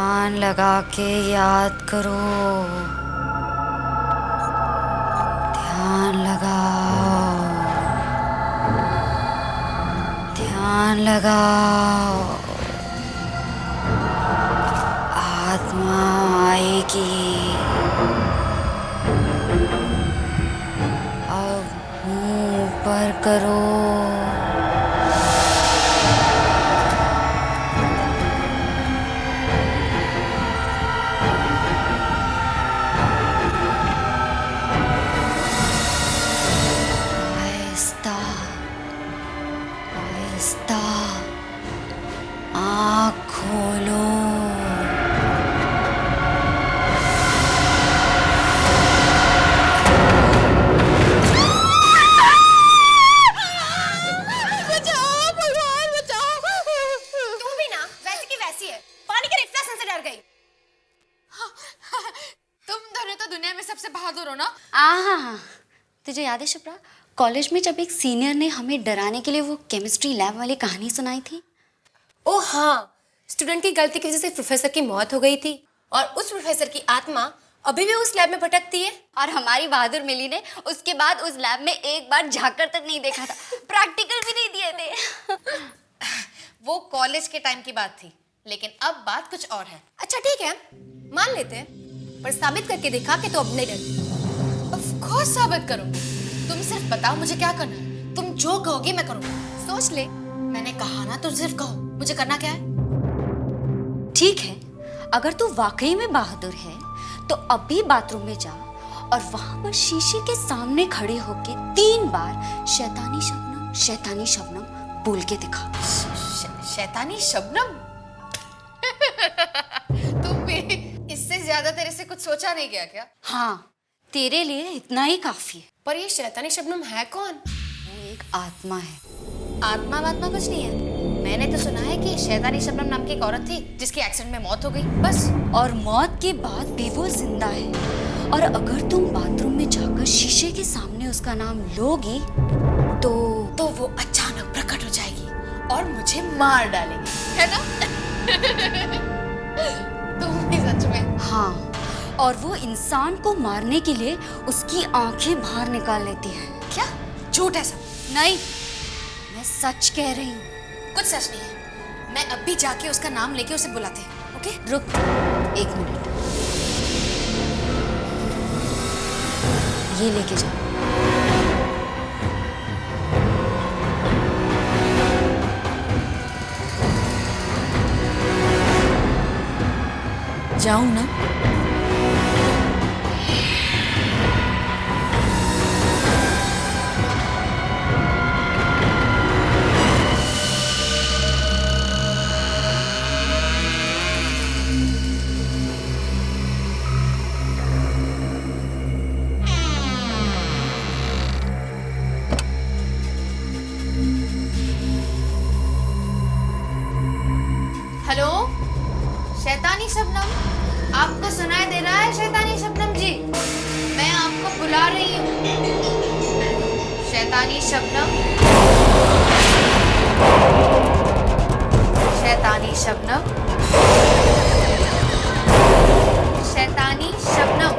ध्यान लगा के याद करो। ध्यान लगाओ, ध्यान लगाओ। आत्मा आएगी। अब मुंह ऊपर करो। आहिस्ता आहिस्ता आँख खोलो। बचाओ भगवान बचाओ। तू भी ना वैसे की वैसी है, पानी के रिफ्लेक्शन से डर गई। तुम दोनों तो दुनिया में सबसे बहादुर हो ना। हाँ, तुझे याद है शुभ्रा, कॉलेज में जब एक सीनियर ने हमें डराने के लिए वो केमिस्ट्री लैब वाली कहानी सुनाई थी। ओ हाँ, स्टूडेंट की गलती की वजह से प्रोफेसर की मौत हो गई थी और उस प्रोफेसर की आत्मा अभी भी उस लैब में भटकती है। और हमारी बहादुर मिली ने उसके बाद उस लैब में एक बार झांककर तक नहीं देखा था, प्रैक्टिकल भी नहीं दिए थे। वो कॉलेज के टाइम की बात थी, लेकिन अब बात कुछ और है। अच्छा ठीक है, मान लेते हैं, पर साबित करके दिखा कि तू अब नहीं डरती। ऑफ कोर्स साबित करो। तुम सिर्फ बताओ मुझे क्या करना है। तुम जो कहोगे मैं करूंगा। सोच ले, मैंने कहा ना, तुम सिर्फ कहो मुझे करना क्या है। ठीक है, अगर तू वाकई में बहादुर है तो अभी बाथरूम में जा और वहां पर शीशे के सामने खड़े होके 3 बार शैतानी शबनम बोल के दिखा। शैतानी शबनम। तुम भी इससे ज्यादा तेरे से कुछ सोचा नहीं गया क्या? हाँ, तेरे लिए इतना ही काफी है। पर ये शैतानी शबनम है कौन? वो एक आत्मा है। आत्मा वात्मा कुछ नहीं है। मैंने तो सुना है कि शैतानी शबनम नाम की एक औरत थी जिसकी एक्सीडेंट में मौत हो गई, बस। और मौत के बाद भी वो जिंदा है। और अगर तुम बाथरूम में जाकर शीशे के सामने उसका नाम लोगी तो वो अचानक प्रकट हो जाएगी और मुझे मार डालेगी, है ना? तुम भी सच में। हाँ, और वो इंसान को मारने के लिए उसकी आंखें बाहर निकाल लेती है। क्या झूठ है सब? नहीं, मैं सच कह रही हूँ। कुछ सच नहीं है। मैं अभी जाके उसका नाम लेके उसे बुलाते हैं। ओके रुक 1 मिनट, ये लेके जा। जाऊं ना? हेलो शैतानी शबनम, आपको सुनाई दे रहा है? शैतानी शबनम जी, मैं आपको बुला रही हूँ। शैतानी शबनम, शैतानी शबनम, शैतानी शबनम।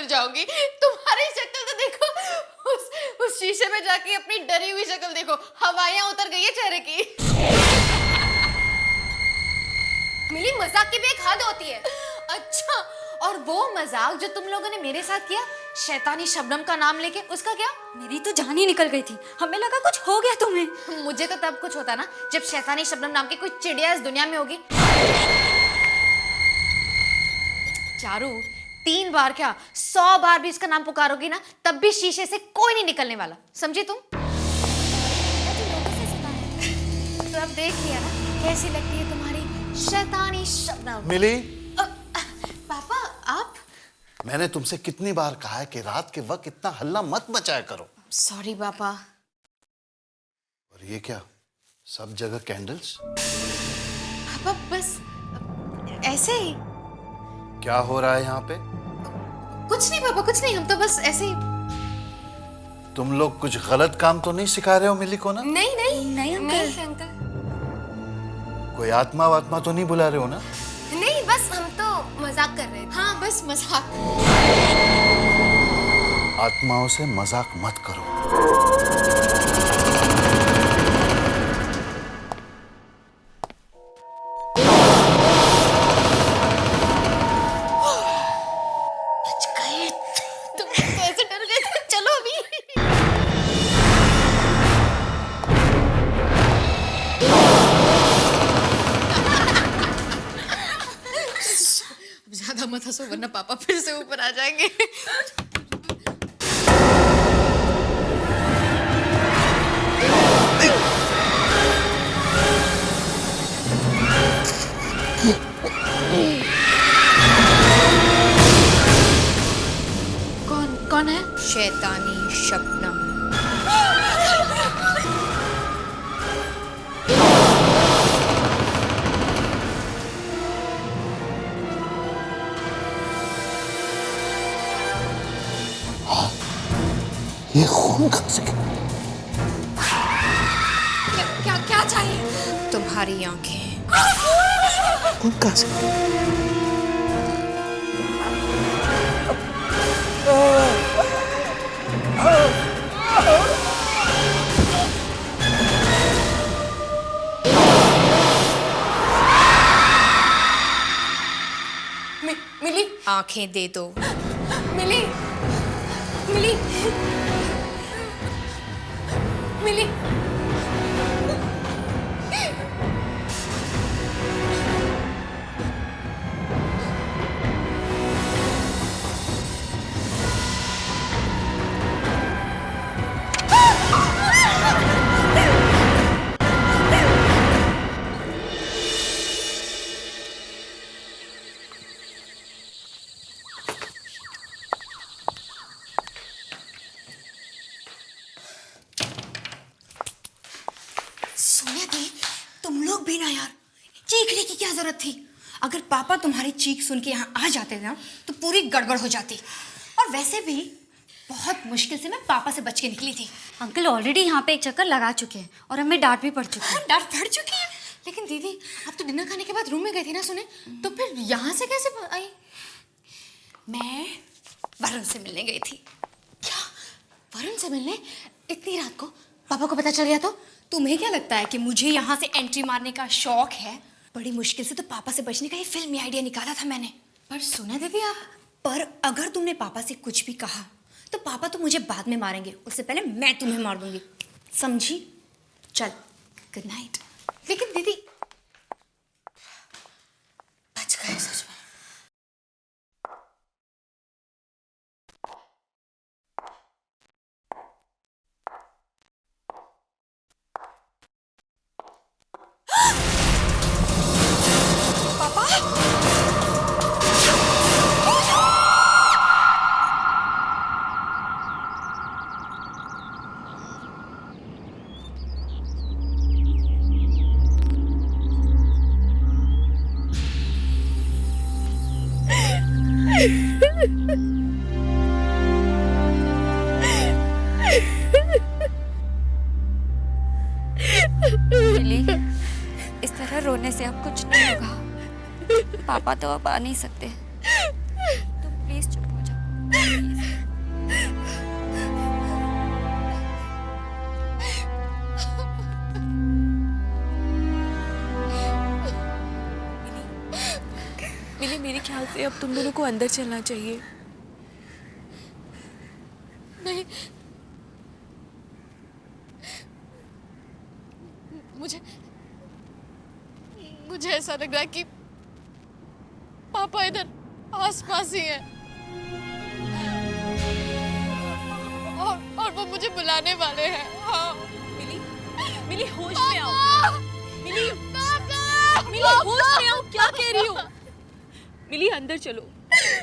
जाओगी, तुम्हारी शक्ल तो देखो। उस शीशे में जाके अपनी डरी हुई शक्ल देखो, हवाइयां उतर गई है चेहरे की। मिली, मजाक की भी एक हद होती है। अच्छा, और वो मजाक जो तुम लोगों ने मेरे साथ किया शैतानी शबनम का नाम लेके, उसका क्या? मेरी तो जान ही निकल गई थी, हमें लगा कुछ हो गया तुम्हें। मुझे तो तब कुछ होता ना जब शैतानी शबनम नाम की कोई चिड़िया इस दुनिया में होगी। चारू, 3 बार क्या 100 बार भी इसका नाम पुकारोगी ना, तब भी शीशे से कोई नहीं निकलने वाला, समझी तुम? तो अब देख लिया ना कैसी लगती है तुम्हारी शैतानी शबनम। मिली? पापा आप? मैंने तुमसे कितनी बार कहा है कि रात के वक्त इतना हल्ला मत मचाया करो। सॉरी पापा। और ये क्या, सब जगह कैंडल्स? पापा बस ऐसे ही। क्या हो रहा है यहाँ पे? कुछ नहीं पापा, कुछ नहीं, हम तो बस ऐसे ही। तुम लोग कुछ गलत काम तो नहीं सिखा रहे हो मिली को ना? नहीं नहीं नहीं अंकल। नहीं अंकल, कोई आत्मा वात्मा तो नहीं बुला रहे हो ना? नहीं बस हम तो मजाक कर रहे थे। हाँ बस मजाक। आत्माओं से मजाक मत करो। बच गए। तुम तो ऐसे डर गए थे। चलो अभी। अब ज्यादा मत हंसो वरना पापा फिर से ऊपर आ जाएंगे। कौन है? शैतानी शबनम। ये खून कहाँ से? क्या क्या चाहिए? तुम्हारी आंखें। खून कहाँ से? मिली, आंखें दे दो। मिली मिली मिली। सोनिया दी, तुम लोग भी ना यार, चीखने की क्या जरूरत थी? अगर पापा तुम्हारी चीख सुन के यहाँ आ जाते ना तो पूरी गड़बड़ हो जाती। और वैसे भी बहुत मुश्किल से मैं पापा से बच के निकली थी। अंकल ऑलरेडी यहाँ पे एक चक्कर लगा चुके हैं और हमें डांट भी पड़ चुकी है। डर पड़ चुकी है। लेकिन दीदी आप तो डिनर खाने के बाद रूम में गई थी ना सुने, तो फिर यहाँ से कैसे आई? मैं वरुण से मिलने गई थी। क्या वरुण से मिलने इतनी रात को? पापा को पता चल गया तो? तुम्हें क्या लगता है कि मुझे यहाँ से एंट्री मारने का शौक है? बड़ी मुश्किल से तो पापा से बचने का ये फिल्मी आइडिया निकाला था मैंने। पर सुना दीदी आप, पर अगर तुमने पापा से कुछ भी कहा तो पापा तो मुझे बाद में मारेंगे, उससे पहले मैं तुम्हें मार दूंगी, समझी? चल, गुड नाइट। लेकिन दीदी बच गए सच में। मिली, इस तरह रोने से अब कुछ नहीं होगा। पापा तो अब आ नहीं सकते। तुम प्लीज चुप हो जाओ, प्लीज। मिली, मेरे ख्याल से अब तुम दोनों को अंदर चलना चाहिए। नहीं, मुझे ऐसा लग रहा है कि पापा इधर आसपास ही हैं और वो मुझे बुलाने वाले हैं। हाँ। मिली, मिली होश में आओ। मिली, मिली होश में आओ, क्या कह रही हो? मिली अंदर चलो।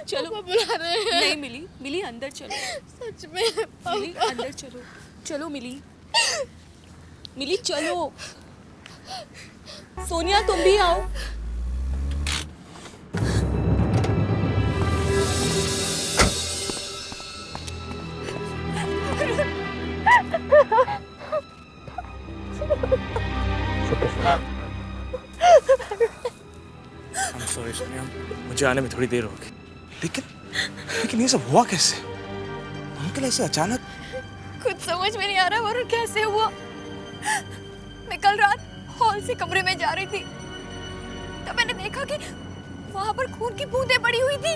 चलो बुला रहे हैं। नहीं मिली, मिली अंदर चलो। सच में मिली अंदर चलो, चलो मिली, मिली चलो। सोनिया तुम भी आओ। I'm sorry सोनिया, मुझे आने में थोड़ी देर हो गई। लेकिन ये सब हुआ कैसे? अंकल ऐसे अचानक? कुछ समझ में नहीं आ रहा वरुण कैसे हुआ। मैं कल रात हॉल से कमरे में जा रही थी तब मैंने देखा कि वहां पर खून की बूंदें पड़ी हुई थी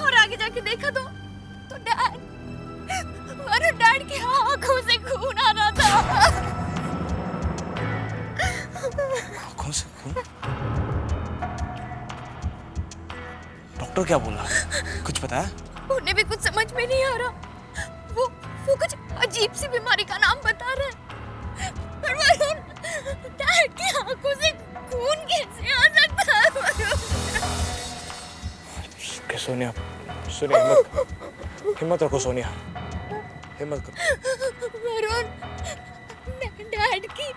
और आगे जाके देखा तो डैड की आंखों से खून आ रहा था। आंखों से खून? डॉक्टर क्या बोला? कुछ बताया? उन्हें भी कुछ समझ में नहीं आ रहा। वो कुछ अजीब सी बीमारी का नाम बता रहा है। पर वरुण, डैड की आंखों से खून कैसे आ सकता है वरुण? सोनिया, हिम्मत रखो सोनिया, हिम्मत करो। वरुण, डैड की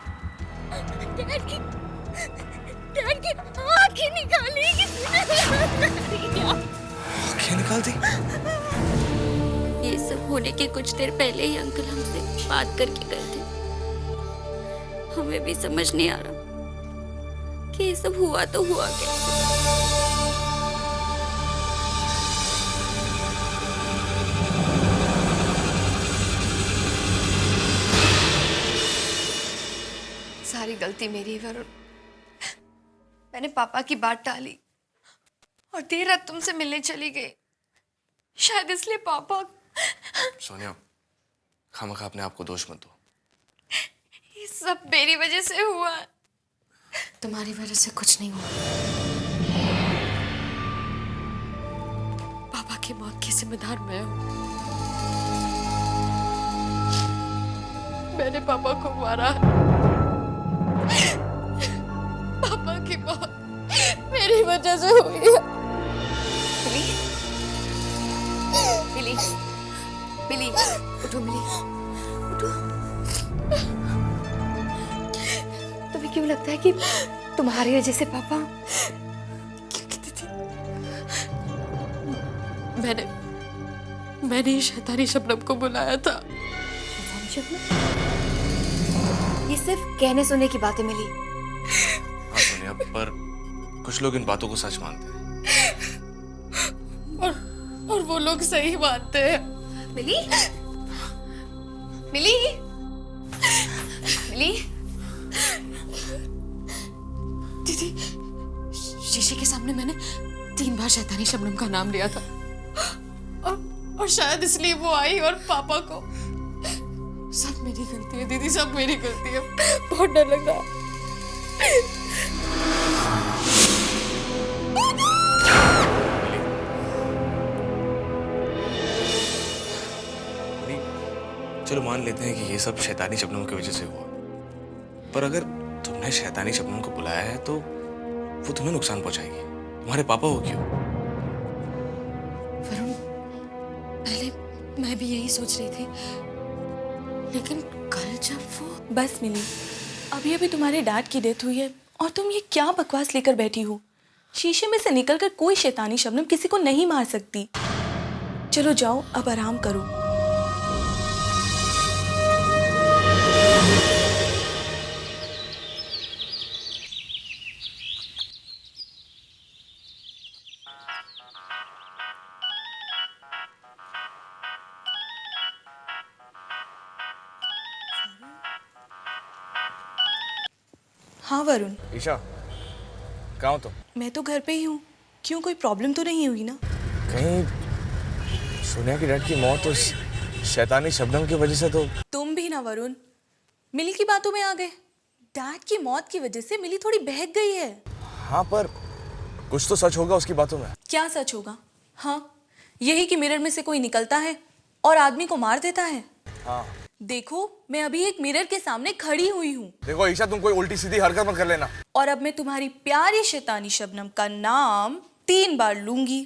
आंखें निकाली किसने? आंखें निकाल दी? ये सब होने के कुछ देर पहले ही अंकल हमसे बात करके गए थे। हमें भी समझ नहीं आ रहा कि ये सब हुआ तो हुआ कैसे। सारी गलती मेरी है वरुण। मैंने पापा की बात टाली और देर रात तुमसे मिलने चली गई। शायद इसलिए पापा। सोनिया, खामखा अपने आप को दोष मत दो। ये सब मेरी वजह से हुआ। तुम्हारी वजह से कुछ नहीं हुआ। पापा की मौत की जिम्मेदार मैं हूं। मैंने पापा को मारा। पापा की मौत मेरी वजह से हुई है। मिली, मिली, उठो मिली, उठो। तुम्हें क्यों लगता है कि तुम्हारी वजह से पापा? मैंने शैतानी शबनम को बुलाया था। ये सिर्फ कहने सुनने की बातें मिली। हाँ सोनिया, पर कुछ लोग इन बातों को सच मानते हैं। और वो लोग सही मानते हैं। मिली, मिली, मिली। दीदी, शीशे के सामने मैंने 3 बार शैतानी शबनम का नाम लिया था और शायद इसलिए वो आई और पापा को। सब मेरी गलती है दीदी, सब मेरी गलती है। बहुत डर लग रहा है। चलो मान लेते हैं कि ये सब शैतानी शबनम की वजह से हुआ, पर अगर तुमने शैतानी शबनम को बुलाया है तो वो तुम्हें नुकसान पहुंचाएगी। तुम्हारे पापा हो क्यों? वरुण, पहले मैं भी यही सोच रही थी, लेकिन कल जब वो। बस मिली, अभी अभी तुम्हारे डैड की डेथ हुई है और तुम ये क्या बकवास लेकर बैठी हो? शीशे में से निकलकर कोई शैतानी शबनम किसी को नहीं मार सकती। चलो जाओ, अब आराम करो। हाँ वरुण। ईशा, कहाँ हो तुम? मैं तो घर पे ही हूँ। क्यों, कोई प्रॉब्लम तो नहीं हुई ना? कहीं सोनिया की डैड की मौत उस शैतानी शबनम की वजह से तो? तुम भी ना वरुण, मिली की बातों में आ गए। डैड की मौत की वजह से मिली थोड़ी बहक गई है। हाँ, पर कुछ तो सच होगा उसकी बातों में। क्या सच होगा? हाँ, यही कि मिरर में से कोई निकलता है और आदमी को मार देता है। हाँ। देखो, मैं अभी एक मिरर के सामने खड़ी हुई हूँ। देखो ईशा, तुम कोई उल्टी सीधी हरकत मत कर लेना। और अब मैं तुम्हारी प्यारी शैतानी शबनम का नाम 3 बार लूंगी।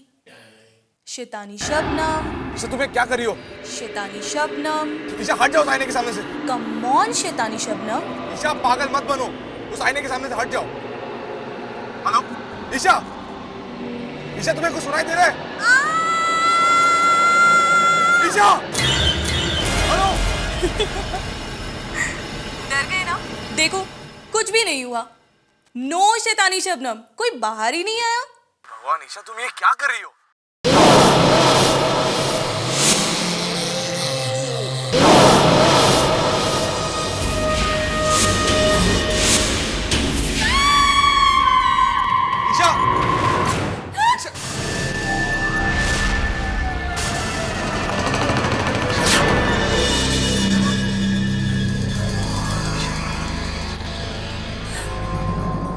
शैतानी शबनम, ईशा तुम्हें क्या कर रही हो? शैतानी शबनम, ईशा हट जाओ उस आईने के सामने से। कम ऑन शैतानी शबनम। ईशा पागल मत बनो, उस आईने के सामने से हट जाओ। हेलो ईशा, ईशा तुम्हें कुछ सुनाई दे रहा है? ईशा, हेलो। डर गए ना? देखो कुछ भी नहीं हुआ। नो शैतानी शबनम, कोई बाहर ही नहीं आया। भगवान ईशा, तुम ये क्या कर रही हो? Isha, Isha,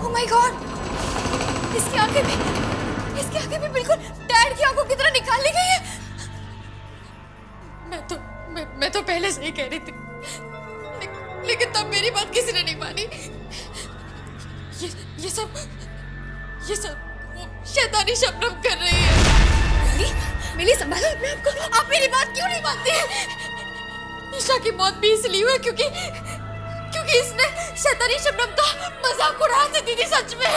oh my god, इसकी आंखें भी बिल्कुल डैड की आंखों की तरह निकाल ली गई है। मैं तो पहले से ही कह रही थी, लेकिन तब मेरी बात किसी ने नहीं मानी। ये सब वो शैतानी शबनम कर रही है। मिली संभालो अपने आप को, आप मेरी बात क्यों नहीं मानती हैं? ईशा की मौत भी इसलिए हुई क्योंकि इसने शैतानी शबनम का मजाक उड़ाया था दीदी। सच में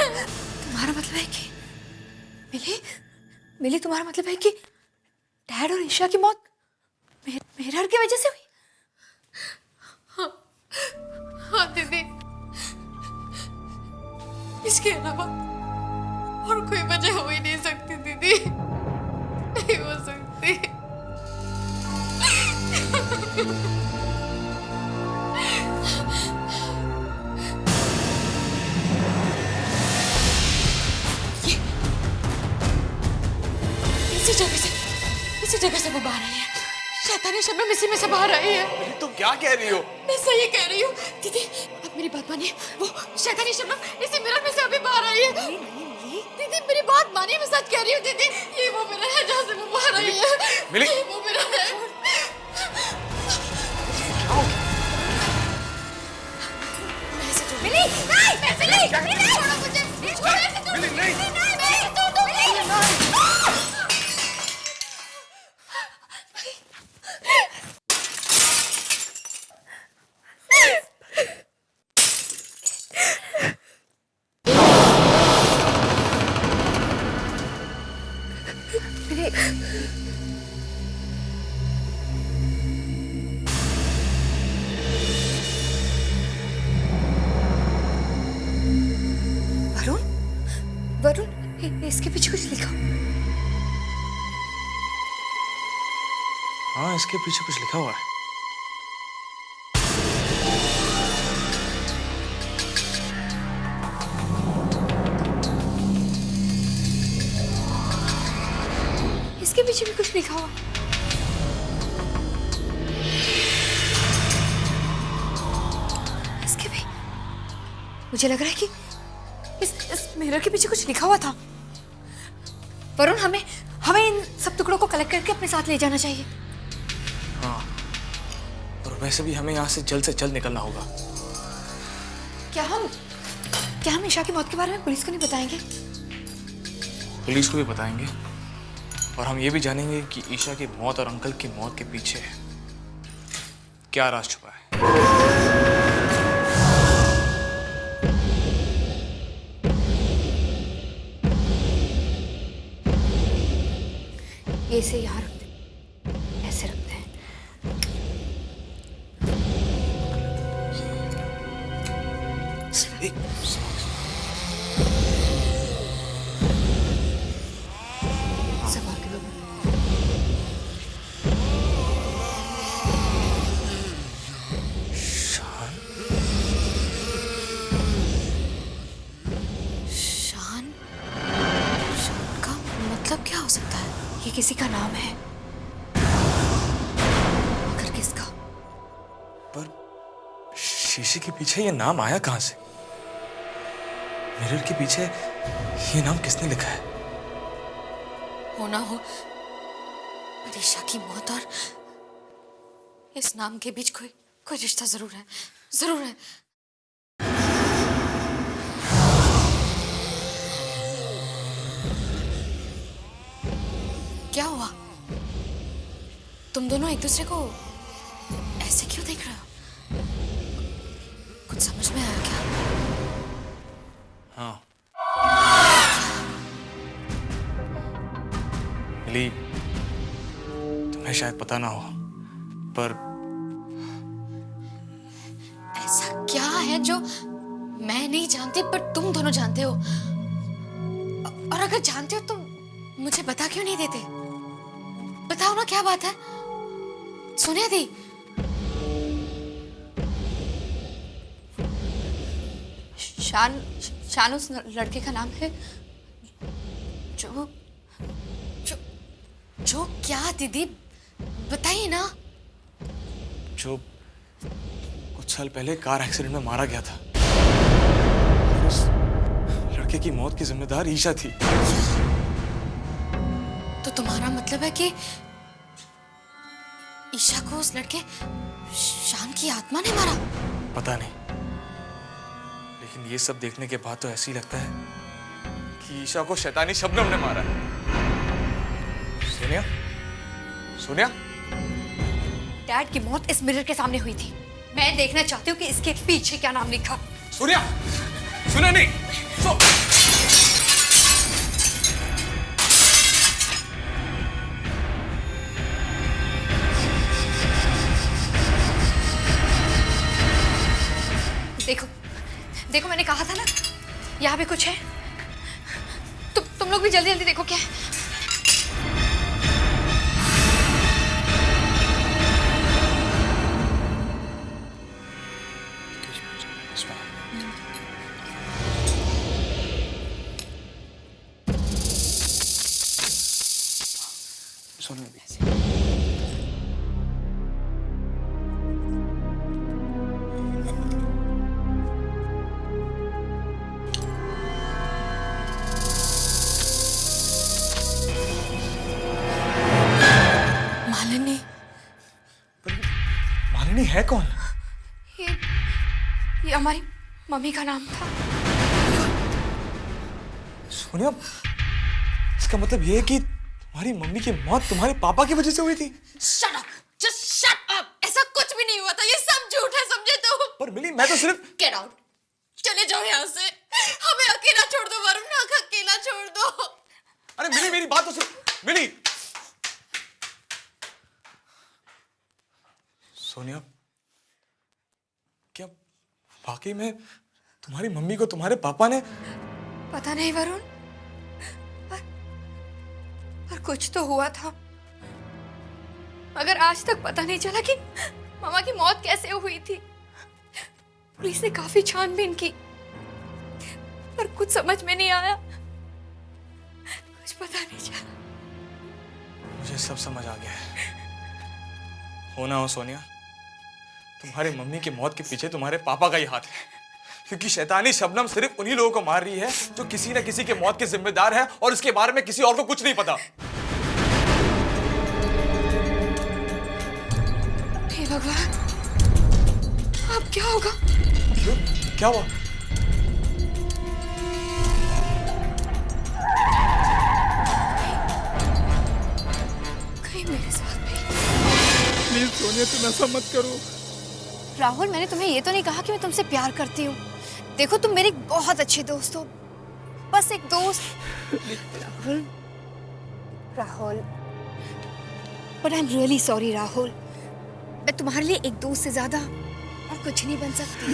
तुम्हारा मतलब है कि मिली तुम्हारा मतलब है कि डैड और ईशा की मौत मेहर की वजह से हुई? हाँ दीदी, इसके अलावा और कोई वजह हो ही नहीं सकती दीदी, नहीं हो सकती। इसी जगह से वो बाहर आई है। शैतानी शबनम इसी में से बाहर आई है। तुम क्या कह रही हो? मैं सही कह रही हूँ दीदी, अब मेरी बात मानिए। वो शैतानी शबनम इसी मिरर में से अभी बाहर आई है। दीदी मेरी बात मानिए, मैं सच कह रही हूँ दीदी। ये वो मिरर है जहाँ से वो बाहर आई है। मिली? ये वो मिरर है। मिली नहीं, मिली नहीं, छोड़ो मुझे, छोड़ो, ऐसे छोड़ो। मिली नहीं, मिली, छोड़ दो, मिली। वरुण, इसके पीछे कुछ लिखा। हाँ, इसके पीछे कुछ लिखा हुआ है। इसके पीछे भी कुछ लिखा हुआ। इसके भी मुझे लग रहा है कि इस मिरर के पीछे कुछ लिखा हुआ था। वरुण, हमें इन सब टुकड़ों को कलेक्ट करके अपने साथ ले जाना चाहिए। हाँ, और वैसे भी हमें यहाँ से जल्द निकलना होगा। क्या हम ईशा की मौत के बारे में पुलिस को नहीं बताएंगे? पुलिस को भी बताएंगे, और हम ये भी जानेंगे कि ईशा की मौत और अंकल की मौत के पीछे क्या राज छुपा है। ये इसे यहाँ रखते हैं, ऐसे रखते हैं। संभाल के लो। शान का मतलब क्या हो सकता है? ये किसी का नाम है, मगर किसका? पर शीशे के पीछे ये नाम आया कहां से? मिरर के पीछे ये नाम किसने लिखा है? होना हो ईशा की मौत और इस नाम के बीच कोई रिश्ता जरूर है, जरूर है। क्या हुआ? तुम दोनों एक दूसरे को ऐसे क्यों देख रहे हो? कुछ समझ में आया क्या? हाँ मिली, तुम्हें शायद पता ना हो, पर ऐसा क्या है जो मैं नहीं जानती पर तुम दोनों जानते हो? और अगर जानते हो तो मुझे बता क्यों नहीं देते? बताओ ना, क्या बात है? सोनिया दी, शान उस लड़के का नाम है जो जो क्या दीदी, बताइए ना। जो कुछ साल पहले कार एक्सीडेंट में मारा गया था, उस लड़के की मौत की जिम्मेदार ईशा थी। तो तुम्हारा मतलब है कि ईशा को उस लड़के शान की आत्मा ने मारा? पता नहीं, लेकिन ये सब देखने के बाद तो ऐसे ही लगता है कि ईशा को शैतानी शबनम ने मारा है। सोनिया, सोनिया, डैड की मौत इस मिरर के सामने हुई थी। मैं देखना चाहती हूँ कि इसके पीछे क्या नाम लिखा। सोनिया, सुना नहीं? देखो देखो, मैंने कहा था ना, यहाँ पे कुछ है। तुम लोग भी जल्दी जल्दी देखो क्या है। मालिनी, मालिनी है कौन? ये हमारी मम्मी का नाम था। सोनिया, इसका मतलब ये है कि तुम्हारी मम्मी की मौत तुम्हारे पापा की वजह से हुई थी? Shut up, just shut up. ऐसा कुछ भी नहीं हुआ था, ये सब झूठ है, समझे तुम? पर मिली, मैं तो सिर्फ... गेट आउट, चले जाओ यहाँ से। हमें अकेला छोड़ दो वरुण, अकेला छोड़ दो। अरे मिली, मेरी बात तो सुन। मिली, सोनिया, क्या वाकई में तुम्हारी मम्मी को तुम्हारे पापा ने... पता नहीं वरुण, पर कुछ तो हुआ था। मगर आज तक पता नहीं चला कि मामा की मौत कैसे हुई थी। पुलिस ने काफी छानबीन की, पर कुछ समझ में नहीं आया, कुछ पता नहीं चला। मुझे सब समझ आ गया है। हो ना हो सोनिया, तुम्हारी मम्मी की मौत के पीछे तुम्हारे पापा का ही हाथ है, क्योंकि शैतानी शबनम सिर्फ उन्हीं लोगों को मार रही है जो किसी न किसी के मौत के जिम्मेदार है, और इसके बारे में किसी और को कुछ नहीं पता। हे भगवान, अब क्या होगा? क्यों? क्या हुआ? कहीं मेरे साथ भी। प्लीज सोनिया, तुम ऐसा मत करो। राहुल, मैंने तुम्हें ये तो नहीं कहा कि मैं तुमसे प्यार करती हूँ। देखो, तुम मेरे बहुत अच्छे दोस्त हो, बस एक दोस्त। Rahul, Rahul, but I am really sorry Rahul. मैं तुम्हारे लिए एक दोस्त से ज्यादा और कुछ नहीं बन सकती।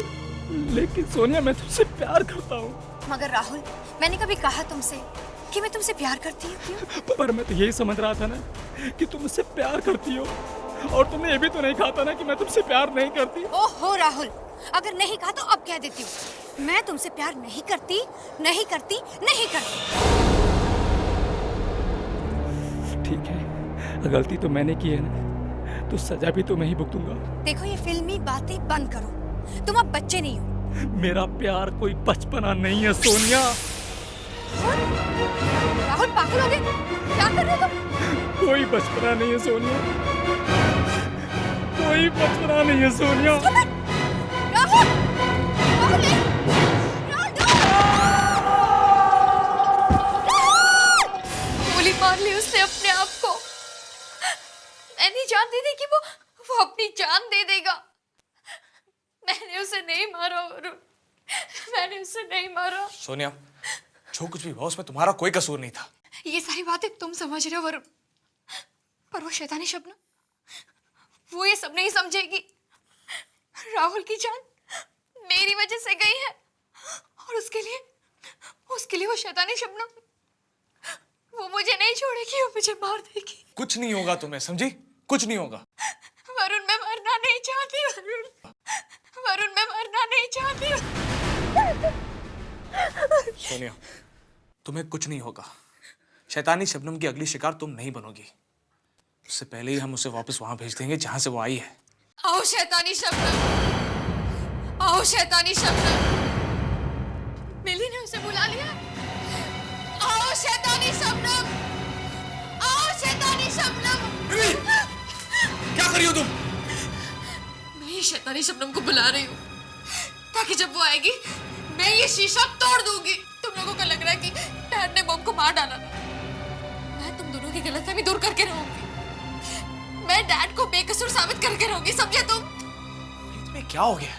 लेकिन सोनिया, मैं तुमसे प्यार करता हूँ। मगर राहुल, मैंने कभी कहा तुमसे कि मैं तुमसे प्यार करती हूँ? क्यों? पर मैं तो यही समझ रहा था ना कि तुम मुझसे प्यार करती हो, और तुमने ये भी तो नहीं कहा था ना कि मैं तुमसे प्यार नहीं करती। ओहो राहुल, अगर नहीं कहा तो अब कह देती हूँ, मैं तुमसे प्यार नहीं करती, नहीं करती, नहीं करती। ठीक है, गलती तो मैंने की है ना, तो सजा भी तो मैं ही भुगतूंगा। देखो, ये फिल्मी बातें बंद करो, तुम अब बच्चे नहीं हो। मेरा प्यार कोई बचपना नहीं है सोनिया। राहुल, पागल हो गए? क्या कर रहे हो तुम? कोई बचपना नहीं है सोनिया, कोई बचपना नहीं है सोनिया। राहुल, राहुल, गोली मार ली उसने अपने आप को। नहीं जानती थी कि वो अपनी जान दे देगा। मैंने उसे नहीं मारा वरुण, मैंने उसे नहीं मारा। सोनिया, जो कुछ भी हुआ उसमें तुम्हारा कोई कसूर नहीं था। ये सारी बातें तुम समझ रहे हो वरुण, पर वो शैतानी शबनम, वो ये सब नहीं समझेगी। राहुल की जान मेरी वजह से गई है और उसके लिए वो शैतानी शबनम, वो मुझे नहीं छोड़ेगी, वो मुझे मार देगी। कुछ नहीं होगा तुम्हें, समझी? कुछ नहीं होगा। वरुण मैं मरना नहीं चाहती, वरुण मैं मरना नहीं चाहती। सोनिया, तुम्हें कुछ नहीं होगा। शैतानी शबनम की अगली शिकार तुम नहीं बनोगी। उससे पहले ही हम उसे वापस वहां भेज देंगे जहां से वो आई है। आओ शैतानी शबनम, आओ शैतानी शबनम। मिली ने उसे बुला लिया। आओ शैतानी शबनम, आओ शैतानी शबनम। क्या कर रही हो तुम? मैं ये शैतानी शबनम को बुला रही हूँ ताकि जब वो आएगी मैं ये शीशा तोड़ दूंगी। तुम लोगों को लग रहा है कि डैड ने बॉम को मार डाला ना? मैं तुम दोनों की गलतफहमी दूर करके रहूंगी। मैं डैड को बेकसूर साबित करके रहूंगी, समझे तुम? तुम्हें क्या हो गया?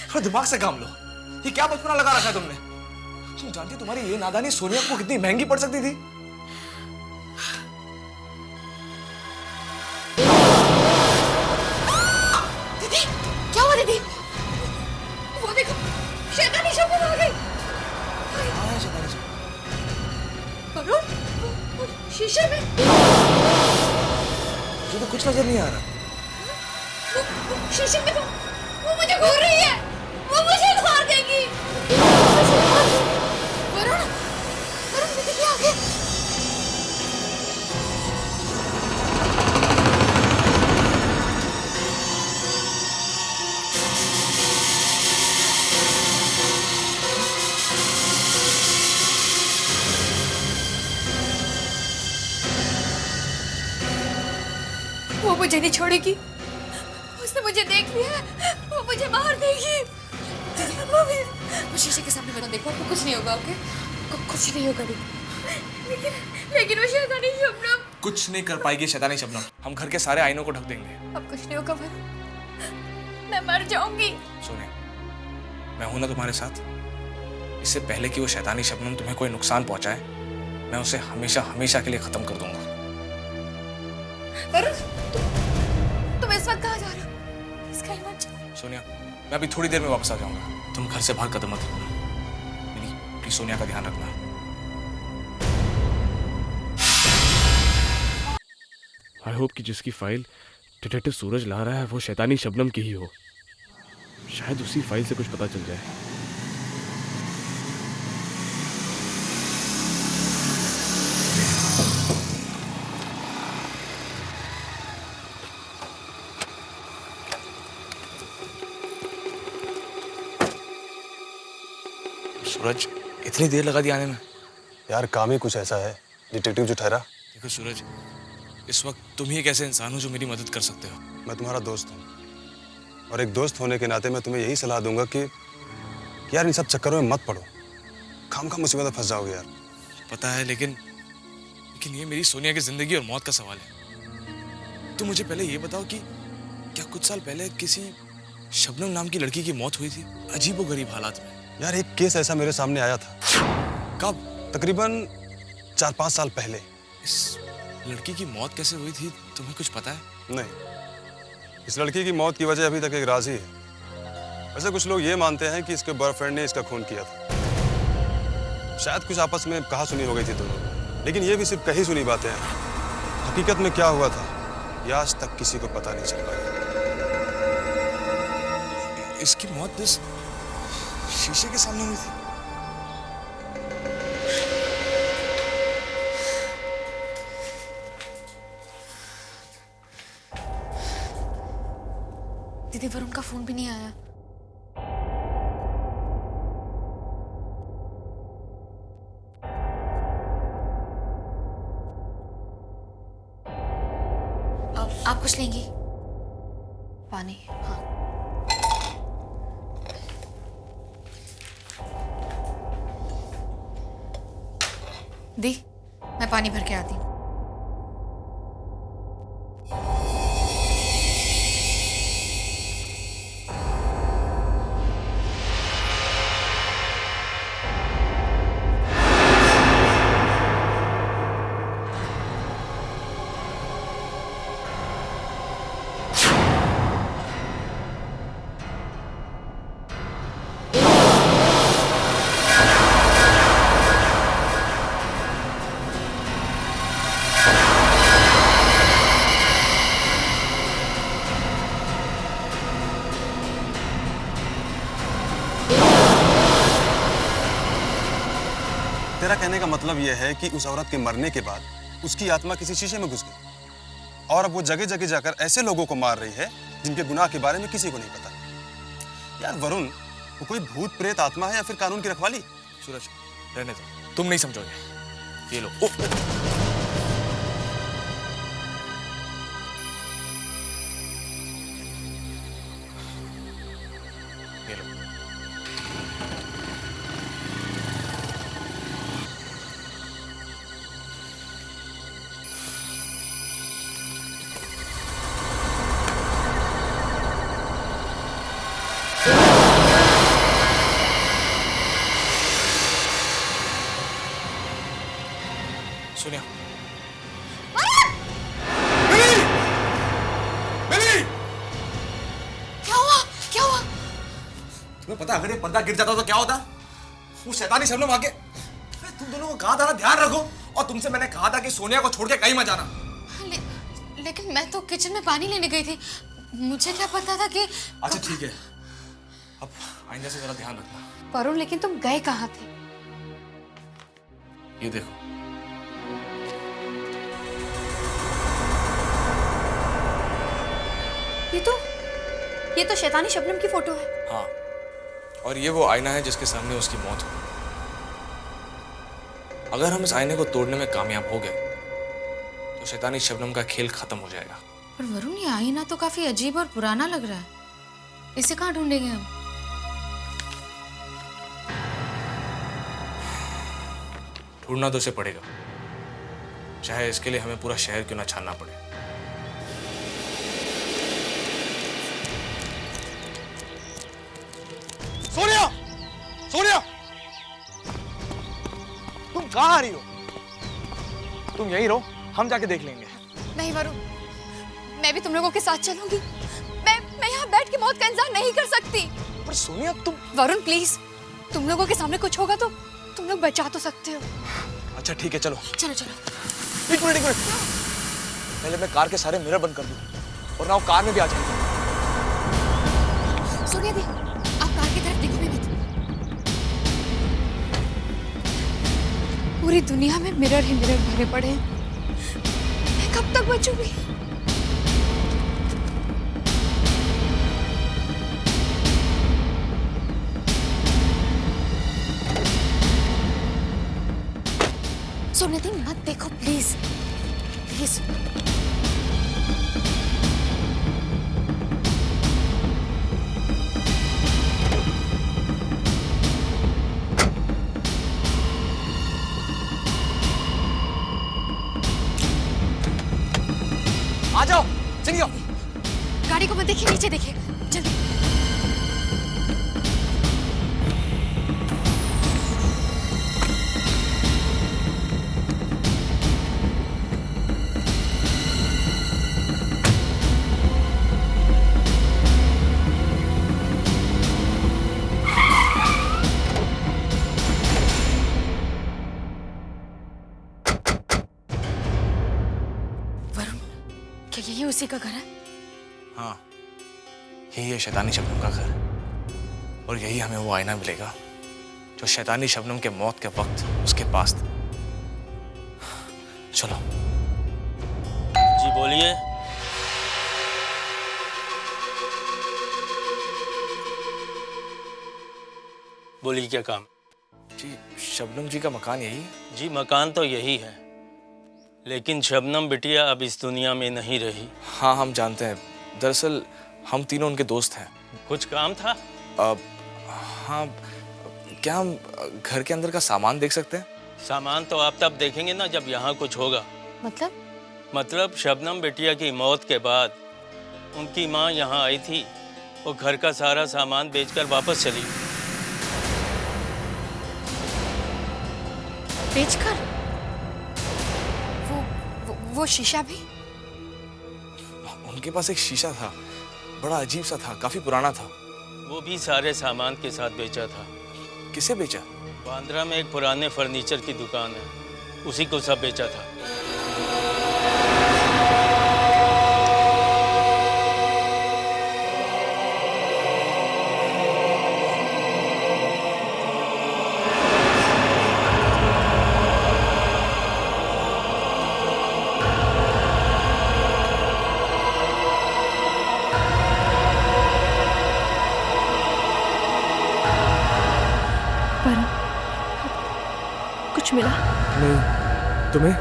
थोड़ा दिमाग से काम लो। ये क्या बचपना लगा रखा है तुमने? तुम जानती हो तुम्हारी ये नादानी सोनिया को कितनी महंगी पड़ सकती थी? दीदी, क्या हुआ दीदी? वो देखो, शैतानी शबनम आ गई। वरुण, वो शीशे में मुझे तो कुछ नजर नहीं आ रहा। वो शीशे में वो मुझे घूर रही है, वो मुझे मार देगी। वरुण, वरुण दीदी क्या आ गया? वो मुझे नहीं छोड़ेगी, उसने मुझे देख लिया, वो मुझे मार देगी। वो शीशे के सामने बना, देखो आपको कुछ नहीं होगा। ओके, कुछ नहीं होगा लेकिन वो शैतानी शबनम कुछ नहीं कर पाएगी शैतानी शबनम। हम घर के सारे आईनों को ढक देंगे। अब कुछ नहीं होगा वरुण, मैं मर जाऊंगी। सोनिया, मैं हूं ना तुम्हारे साथ। इससे पहले कि वो शैतानी शबनम तुम्हें कोई नुकसान पहुंचाए, मैं उसे हमेशा हमेशा के लिए खत्म कर दूंगा। वरुण, तुम इस वक्त कहाँ जा रहे हो? इसका ही मत जाओ। सोनिया, मैं अभी थोड़ी देर में वापस आ जाऊंगा। तुम घर से बाहर कदम मत रखना। प्लीज सोनिया का ध्यान रखना। आई होप कि जिसकी फाइल डिटेक्टिव सूरज ला रहा है वो शैतानी शबनम की ही हो। शायद उसी फाइल से कुछ पता चल जाए। सूरज, इतनी देर लगा दी आने में? यार काम ही कुछ ऐसा है, डिटेक्टिव जो ठहरा। देखो सूरज, इस वक्त तुम ही एक ऐसे इंसान हो जो मेरी मदद कर सकते हो। मैं तुम्हारा दोस्त हूँ और एक दोस्त होने के नाते मैं तुम्हें यही सलाह दूंगा कि यार इन सब चक्करों में मत पड़ो। खामखा मुसीबत में फंस जाओगे यार। पता है, लेकिन ये मेरी सोनिया की जिंदगी और मौत का सवाल है। तुम मुझे पहले ये बताओ कि क्या कुछ साल पहले किसी शबनम नाम की लड़की की मौत हुई थी अजीबोगरीब हालात में? यार एक केस ऐसा मेरे सामने आया था। कब? तकरीबन 4-5 साल पहले। इस लड़की की मौत कैसे हुई थी, तुम्हें कुछ पता है? नहीं, इस लड़की की मौत की वजह अभी तक एक राज ही है। वैसे कुछ लोग ये मानते हैं कि इसके बॉयफ्रेंड ने इसका खून किया था। शायद कुछ आपस में कहा सुनी हो गई थी दोनों, लेकिन ये भी सिर्फ कही सुनी बातें हैं। हकीकत में क्या हुआ था ये आज तक किसी को पता नहीं चल पाया। इसकी मौत इस शीशे के सामने हुई थी। दीदी, वरुण का फोन भी नहीं आया। आप कुछ लेंगी? पानी? हाँ। दी, मैं पानी भर के आती हूँ। मेरा कहने का मतलब यह है कि उस औरत के मरने के बाद उसकी आत्मा किसी शीशे में घुस गई और अब वो जगह जगह जाकर ऐसे लोगों को मार रही है जिनके गुनाह के बारे में किसी को नहीं पता। यार वरुण, वो कोई भूत प्रेत आत्मा है या फिर कानून की रखवाली? सूरज, रहने दो, तुम नहीं समझोगे। ये लो। ये लो। सोनिया। क्या हुआ? क्या हुआ? तुम्हें पता अगर ये पर्दा गिर जाता तो क्या होता? वो शैतानी शबनम आके तुम दोनों को कहा था ना ध्यान रखो, और तुमसे मैंने कहा था कि सोनिया को छोड़ के कहीं मत जाना। लेकिन मैं तो किचन में पानी लेने गई थी, मुझे क्या पता था कि। अच्छा ठीक है, अब आइंदा से जरा ध्यान रखना। वरुण, लेकिन तुम गए कहाँ थे? ये देखो, ये तो शैतानी शबनम की फोटो है। हाँ, और ये वो आईना है जिसके सामने उसकी मौत हुई। अगर हम इस आईने को तोड़ने में कामयाब हो गए तो शैतानी शबनम का खेल खत्म हो जाएगा। पर वरुण, ये आईना तो काफी अजीब और पुराना लग रहा है, इसे कहाँ ढूंढेंगे हम? ढूंढना तो उसे पड़ेगा, चाहे इसके लिए हमें पूरा शहर क्यों ना छानना पड़े। सोनिया! सोनिया! तुम कहाँ आ रही हो? तुम यहीं रहो, हम जाके देख लेंगे। नहीं वरुण, मैं भी तुम लोगों के साथ चलूंगी। मैं यहाँ बैठ के मौत का इंतजार नहीं कर सकती। पर सोनिया तुम। वरुण प्लीज, तुम लोगों के सामने कुछ होगा तो तुम लोग बचा तो सकते हो। अच्छा ठीक है, चलो। चलो चलो। एक मिनट। पहले मैं कार के सारे मिरर बंद कर दूं और ना वो कार में भी आ जाएगी। सोनिया दी, आप कार की तरफ देखो भी मत। पूरी दुनिया में मिरर ही मिरर भरे पड़े हैं, मैं कब तक बचूंगी? सोनिया दी, मत देखो प्लीज प्लीज। आ जाओ, चलिए। गाड़ी को मत देखिए, नीचे देखिए, जल्दी। क्या यही उसी का घर है? हाँ, यही है शैतानी शबनम का घर, और यही हमें वो आईना मिलेगा जो शैतानी शबनम के मौत के वक्त उसके पास था। चलो। जी बोलिए। बोलिए, क्या काम? जी, शबनम जी का मकान यही है? जी मकान तो यही है, लेकिन शबनम बिटिया अब इस दुनिया में नहीं रही। हाँ, हम जानते हैं। दरअसल हम तीनों उनके दोस्त हैं। कुछ काम था? हाँ, क्या हम घर के अंदर का सामान देख सकते हैं? सामान तो आप तब देखेंगे ना जब यहाँ कुछ होगा। मतलब शबनम बिटिया की मौत के बाद उनकी माँ यहाँ आई थी, वो घर का सारा सामान बेचकर वापस चली। बेचकर? वो शीशा भी? उनके पास एक शीशा था, बड़ा अजीब सा था, काफी पुराना था। वो भी सारे सामान के साथ बेचा था। किसे बेचा? बांद्रा में एक पुराने फर्नीचर की दुकान है, उसी को सब बेचा था। कुछ मिला? नहीं, तुम्हें?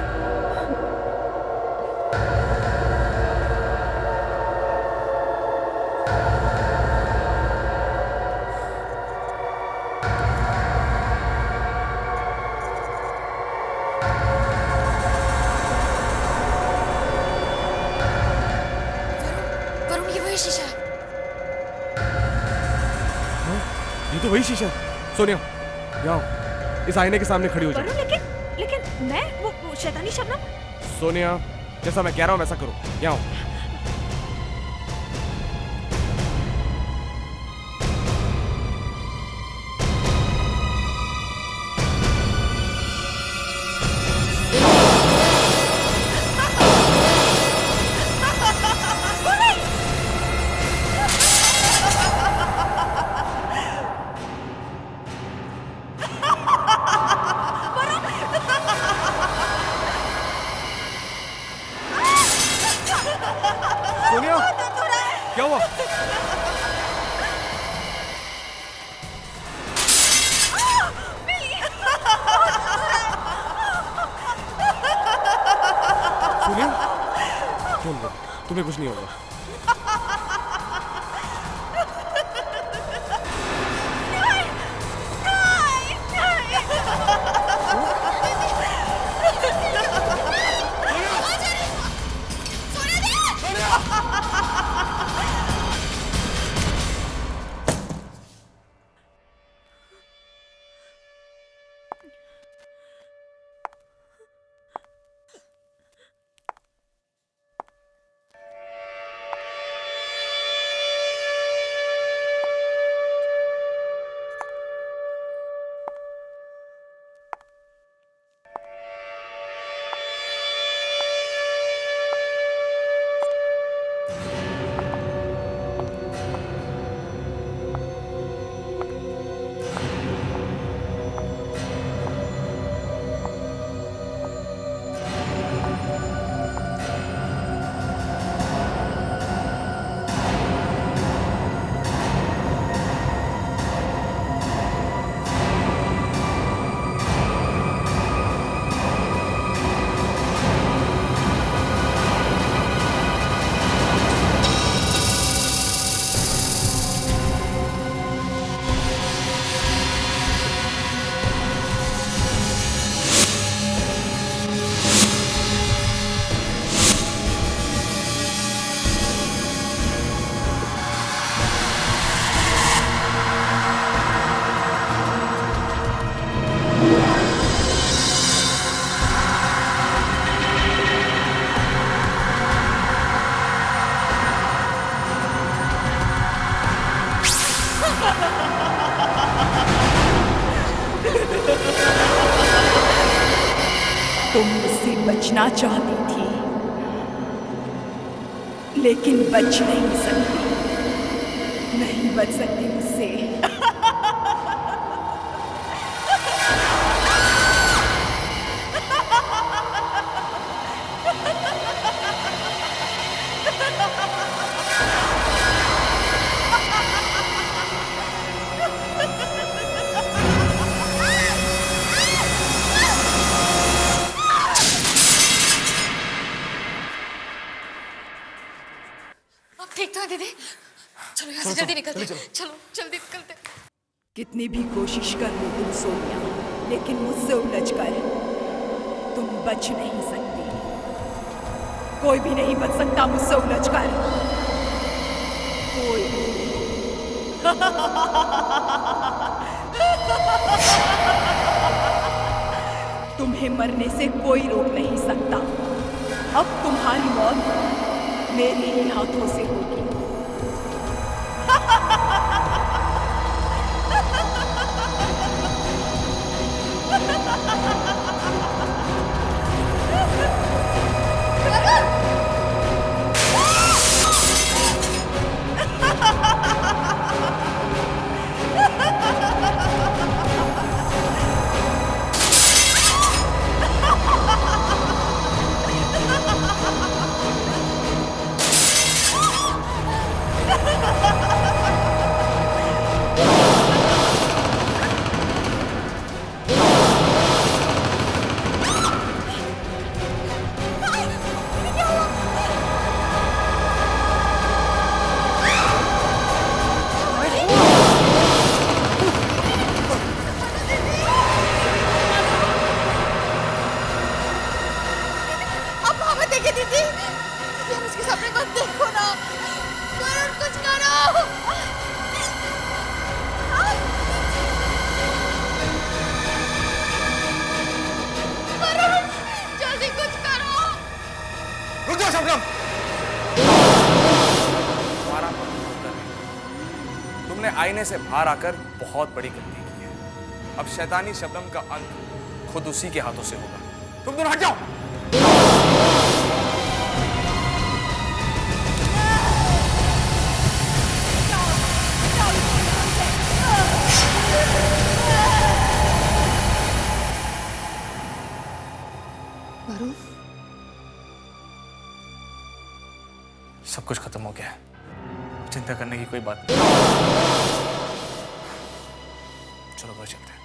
वरुण, ये वही शीशा है। ये तो वही शीशा है। सोनिया, यहाँ आओ। इस आईने के सामने खड़ी हो जाओ। लेकिन मैं वो शैतानी शबनम। सोनिया, जैसा मैं कह रहा हूँ वैसा करो। यहाँ आओ। सोनिया, क्या हुआ? सोनिया, चलो, तुम्हें कुछ नहीं होगा। तुम मुझसे बचना चाहती थी, लेकिन बच नहीं सकती, नहीं बच सकती मुझसे। ठीक तो है दीदी, चलो यहाँ से जल्दी निकलते। चलो जल्दी निकलते। कितनी भी कोशिश कर लो तुम सोनिया, लेकिन मुझसे उलझकर तुम बच नहीं सकती। कोई भी नहीं बच सकता मुझसे उलझकर, कोई भी। तुम्हें मरने से कोई रोक नहीं सकता। अब तुम्हारी मौत मेरे ही हाथों से होगी। अपने को देखो ना, वरुण कुछ करो। वरुण जल्दी कुछ करो। रुक जाओ शबनम। तुम्हारा उत्तर है। तुमने आईने से बाहर आकर बहुत बड़ी गलती की है। अब शैतानी शबनम का अंत खुद उसी के हाथों से होगा। तुम दोनों हट जाओ। वरुण, सब कुछ खत्म हो गया है, चिंता करने की कोई बात नहीं। चलो घर चलते हैं।